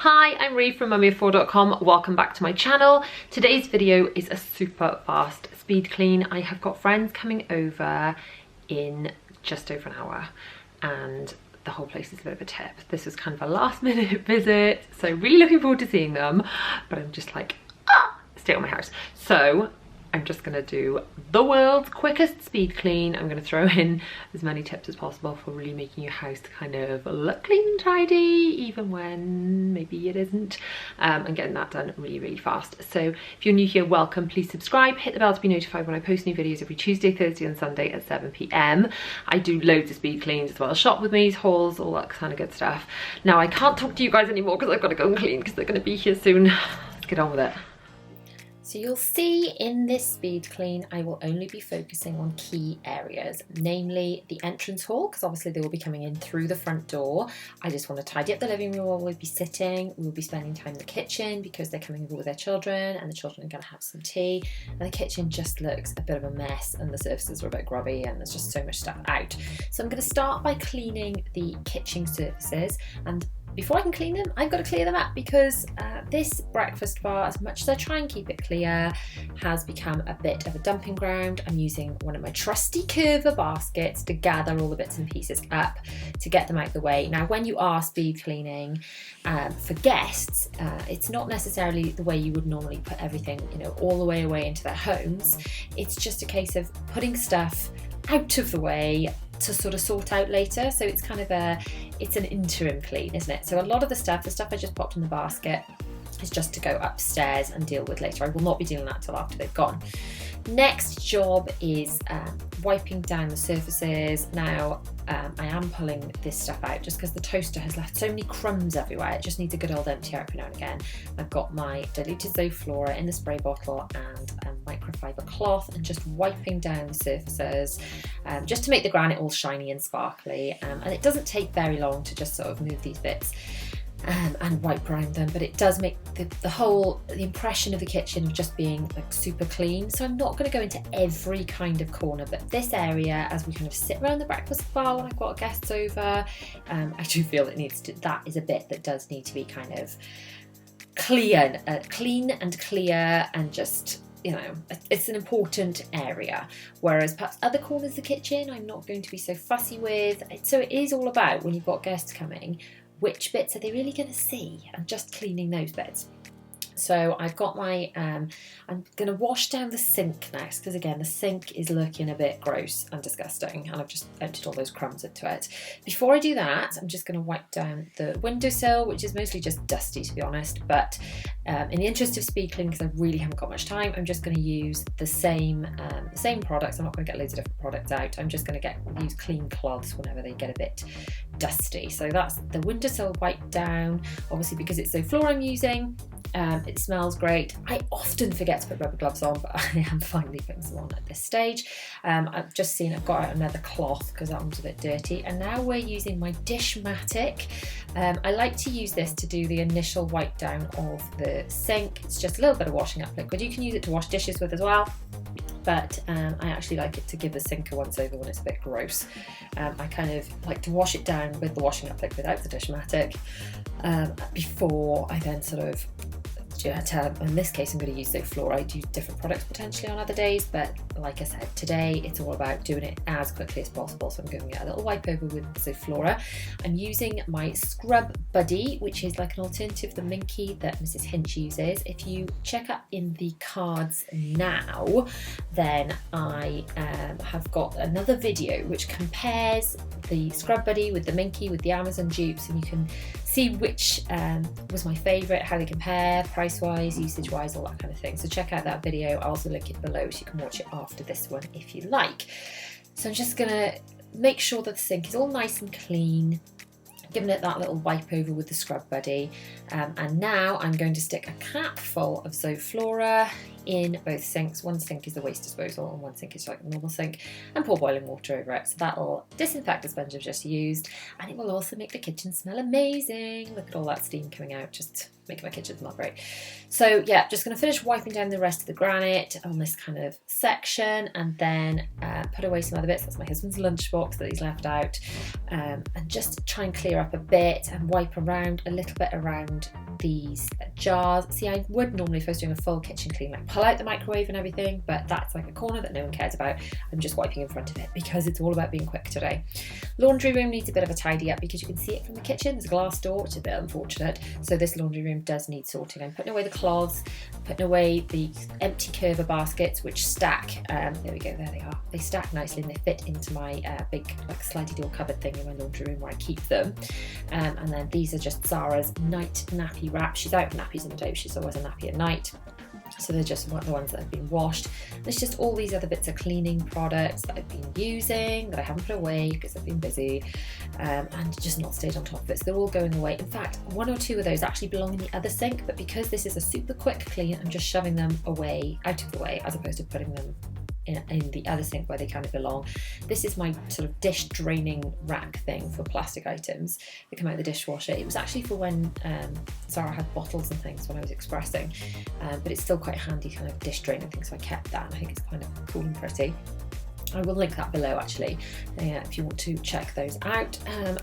Hi, I'm Ree from mummy4.com. Welcome back to my channel. Today's video is a super fast speed clean. I have got friends coming over in just over an hour and the whole place is a bit of a tip. This was kind of a last minute visit, so really looking forward to seeing them, but I'm just like, stay at my house. So I'm just gonna do the world's quickest speed clean. I'm gonna throw in as many tips as possible for really making your house kind of look clean and tidy, even when maybe it isn't, and getting that done really fast. So if you're new here, welcome. Please subscribe, hit the bell to be notified when I post new videos every Tuesday, Thursday and Sunday at 7 PM. I do loads of speed cleans as well, shop with me's, hauls, all that kind of good stuff. Now I can't talk to you guys anymore because I've got to go and clean because they're going to be here soon. Let's get on with it. So you'll see in this speed clean, I will only be focusing on key areas, namely the entrance hall, because obviously they will be coming in through the front door. I just want to tidy up the living room where we'll be sitting. We'll be spending time in the kitchen because they're coming over with their children and the children are going to have some tea. And the kitchen just looks a bit of a mess and the surfaces are a bit grubby and there's just so much stuff out. So I'm going to start by cleaning the kitchen surfaces, and before I can clean them, I've got to clear them up because this breakfast bar, as much as I try and keep it clear, has become a bit of a dumping ground. I'm using one of my trusty Curver baskets to gather all the bits and pieces up to get them out the way. Now, when you are speed cleaning for guests, it's not necessarily the way you would normally put everything, all the way away into their homes. It's just a case of putting stuff out of the way to sort of sort out later. So it's kind of it's an interim clean, isn't it? So a lot of the stuff I just popped in the basket is just to go upstairs and deal with later. I will not be doing that till after they've gone. Next job is wiping down the surfaces. Now I am pulling this stuff out just because the toaster has left so many crumbs everywhere. It just needs a good old empty out every now and again. I've got my diluted Zoflora in the spray bottle and a microfiber cloth and just wiping down the surfaces just to make the granite all shiny and sparkly. And it doesn't take very long to just sort of move these bits and wipe around them, but it does make the impression of the kitchen of just being like super clean. So I'm not going to go into every kind of corner, but this area, as we kind of sit around the breakfast bar when I've got guests over, I do feel that is a bit that does need to be kind of clean and clear, and just, it's an important area. Whereas perhaps other corners of the kitchen I'm not going to be so fussy with. So it is all about, when you've got guests coming, which bits are they really going to see, and just cleaning those bits. So I've got my, I'm going to wash down the sink next, because again, the sink is looking a bit gross and disgusting, and I've just emptied all those crumbs into it. Before I do that, I'm just going to wipe down the windowsill, which is mostly just dusty, to be honest, but in the interest of speed cleaning, because I really haven't got much time, I'm just going to use the same products. I'm not going to get loads of different products out. I'm just going to use clean cloths whenever they get a bit dusty. So that's the windowsill wiped down, obviously because it's Zoflora I'm using. It smells great. I often forget to put rubber gloves on, but I am finally putting some on at this stage. I've just seen I've got out another cloth because that one's a bit dirty, and now we're using my Dishmatic. I like to use this to do the initial wipe down of the sink. It's just a little bit of washing up liquid. You can use it to wash dishes with as well, but I actually like it to give the sink a once over when it's a bit gross. I kind of like to wash it down with the washing up liquid out the Dishmatic before I then sort of, in this case I'm going to use Zoflora. I do different products potentially on other days, but like I said, today it's all about doing it as quickly as possible. So I'm giving it a little wipe over with Zoflora. I'm using my Scrub Buddy, which is like an alternative to the Minky that Mrs. Hinch uses. If you check up in the cards now, then I have got another video which compares the Scrub Buddy with the Minky with the Amazon dupes, and you can see which was my favourite, how they compare, price-wise, usage-wise, all that kind of thing. So check out that video. I'll also link it below so you can watch it after this one if you like. So I'm just going to make sure that the sink is all nice and clean, giving it that little wipe over with the Scrub Buddy. And now I'm going to stick a cap full of Zoflora in both sinks. One sink is the waste disposal and one sink is like a normal sink, and pour boiling water over it. So that'll disinfect the sponge I've just used, and it will also make the kitchen smell amazing. Look at all that steam coming out, just making my kitchen smell great. So yeah, just going to finish wiping down the rest of the granite on this kind of section, and then put away some other bits. That's my husband's lunchbox that he's left out, and just try and clear up a bit and wipe around a little bit around these jars. See, I would normally, if I was doing a full kitchen clean, like pull out the microwave and everything, but that's like a corner that no one cares about. I'm just wiping in front of it because it's all about being quick today. Laundry room needs a bit of a tidy up because you can see it from the kitchen. There's a glass door, which is a bit unfortunate. So this laundry room does need sorting. I'm putting away the cloths, putting away the empty Curver baskets, which stack. There we go, there they are. They stack nicely and they fit into my big like slidey door cupboard thing in my laundry room where I keep them. And then these are just Zara's night nappy wrap. She's out of nappies in the day, she's always a nappy at night. So they're just the ones that have been washed. There's just all these other bits of cleaning products that I've been using that I haven't put away because I've been busy and just not stayed on top of it. So they're all going away. In fact, one or two of those actually belong in the other sink, but because this is a super quick clean, I'm just shoving them away, out of the way, as opposed to putting them in the other sink where they kind of belong. This is my sort of dish draining rack thing for plastic items that come out of the dishwasher. It was actually for when Zara had bottles and things when I was expressing, but it's still quite handy kind of dish draining thing, so I kept that and I think it's kind of cool and pretty. I will link that below actually if you want to check those out.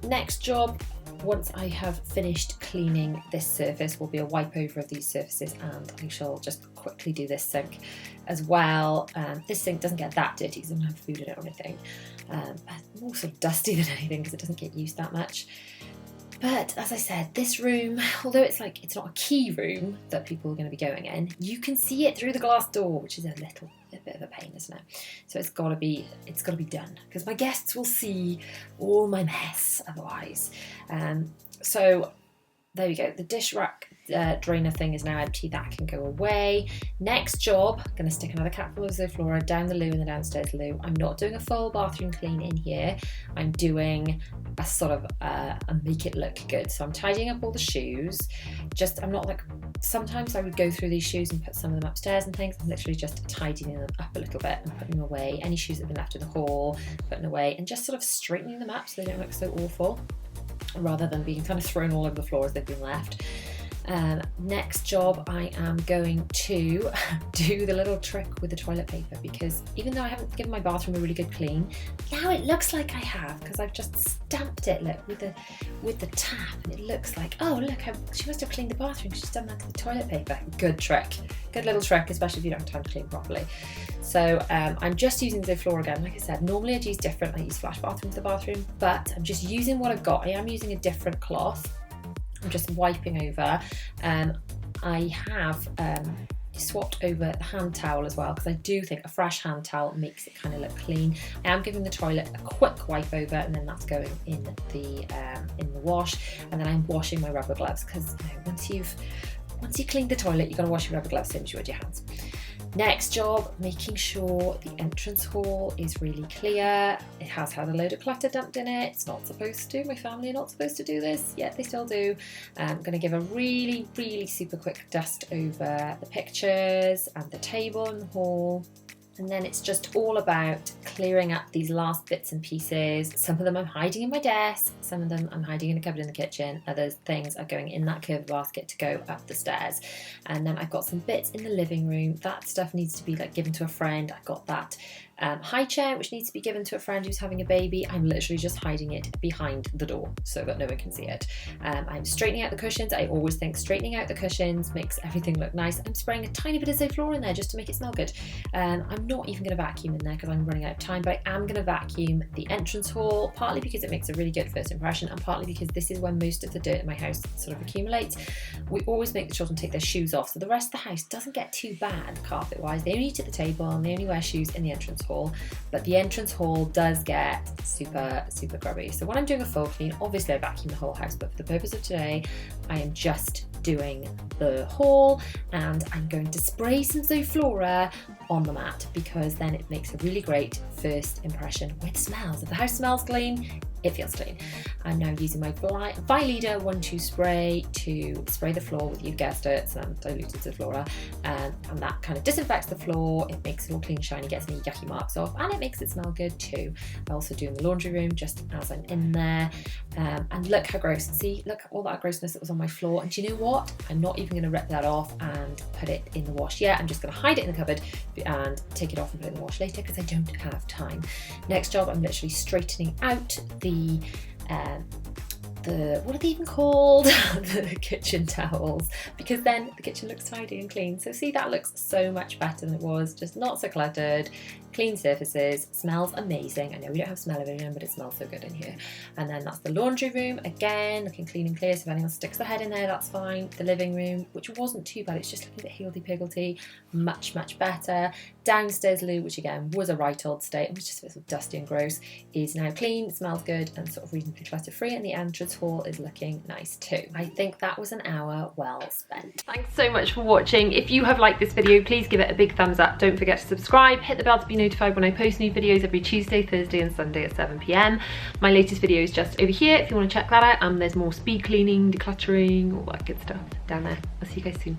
Next job, once I have finished cleaning this surface, will be a wipe over of these surfaces, and I shall just quickly do this sink as well. This sink doesn't get that dirty because I don't have food in it or anything. More sort of dusty than anything because it doesn't get used that much. But as I said, this room, although it's not a key room that people are going to be going in, you can see it through the glass door, which is a bit of a pain, isn't it? So it's got to be done because my guests will see all my mess otherwise. So there we go. The dish rack drainer thing is now empty. That can go away. Next job, I'm going to stick another capful of Zoflora down the loo in the downstairs loo. I'm not doing a full bathroom clean in here. I'm doing a sort of a make it look good. So I'm tidying up all the shoes. I'm not like, sometimes I would go through these shoes and put some of them upstairs and things. I'm literally just tidying them up a little bit and putting them away. Any shoes that have been left in the hall, putting away, and just sort of straightening them up so they don't look so awful, rather than being kind of thrown all over the floor as they've been left. Next job, I am going to do the little trick with the toilet paper, because even though I haven't given my bathroom a really good clean, now it looks like I have, because I've just stamped it, look, with the tap, and it looks like, oh look, she must have cleaned the bathroom, she's done that to the toilet paper. Good trick, good little trick, especially if you don't have time to clean properly. So I'm just using Zoflora again. Like I said, normally I'd use different, I use Flash Bathroom for the bathroom, but I'm just using what I've got. I am using a different cloth. I'm just wiping over. I have swapped over the hand towel as well, because I do think a fresh hand towel makes it kind of look clean. I am giving the toilet a quick wipe over, and then that's going in the wash, and then I'm washing my rubber gloves, because once you clean the toilet, you're going to wash your rubber gloves same as you would your hands. Next job, making sure the entrance hall is really clear. It has had a load of clutter dumped in it. It's not supposed to. My family are not supposed to do this, yet they still do. I'm going to give a really, really super quick dust over the pictures and the table in the hall. And then it's just all about clearing up these last bits and pieces. Some of them I'm hiding in my desk, some of them I'm hiding in a cupboard in the kitchen, other things are going in that curved basket to go up the stairs. And then I've got some bits in the living room. That stuff needs to be like given to a friend. I've got that high chair which needs to be given to a friend who's having a baby. I'm literally just hiding it behind the door so that no one can see it. I'm straightening out the cushions. I always think straightening out the cushions makes everything look nice. I'm spraying a tiny bit of Zoflora in there just to make it smell good. I'm not even going to vacuum in there because I'm running out of time, but I am going to vacuum the entrance hall, partly because it makes a really good first impression, and partly because this is where most of the dirt in my house sort of accumulates. We always make the children take their shoes off, so the rest of the house doesn't get too bad carpet wise. They only eat at the table and they only wear shoes in the entrance hall, but the entrance hall does get super grubby. So when I'm doing a full clean, obviously I vacuum the whole house, but for the purpose of today I am just doing the hall, and I'm going to spray some Zoflora on the mat, because then it makes a really great first impression with smells. If the house smells clean, it feels clean. I'm now using my Vileda 1-2 spray to spray the floor with, you guessed it, some diluted Zoflora, and that kind of disinfects the floor. It makes it all clean, shiny, gets any yucky marks off, and it makes it smell good too. I also do in the laundry room just as I'm in there. And look how gross. See, look at all that grossness that was on my floor. And do you know what? I'm not even going to rip that off and put it in the wash yet. I'm just going to hide it in the cupboard and take it off and put it in the wash later, because I don't have time. Next job, I'm literally straightening out the what are they even called? The kitchen towels, because then the kitchen looks tidy and clean. So see, that looks so much better than it was, just not so cluttered, clean surfaces, smells amazing. I know we don't have smell-o-vision, but it smells so good in here. And then that's the laundry room, again, looking clean and clear, so if anyone sticks their head in there, that's fine. The living room, which wasn't too bad, it's just looking a bit higgledy-piggledy, much better. Downstairs loo, which again was a right old state and was just a bit sort of dusty and gross, is now clean, smells good, and sort of reasonably clutter-free, and the entrance hall is looking nice too. I think that was an hour well spent. Thanks so much for watching. If you have liked this video, please give it a big thumbs up. Don't forget to subscribe, hit the bell to be notified when I post new videos every Tuesday, Thursday and Sunday at 7 PM. My latest video is just over here if you want to check that out, and there's more speed cleaning, decluttering, all that good stuff down there. I'll see you guys soon.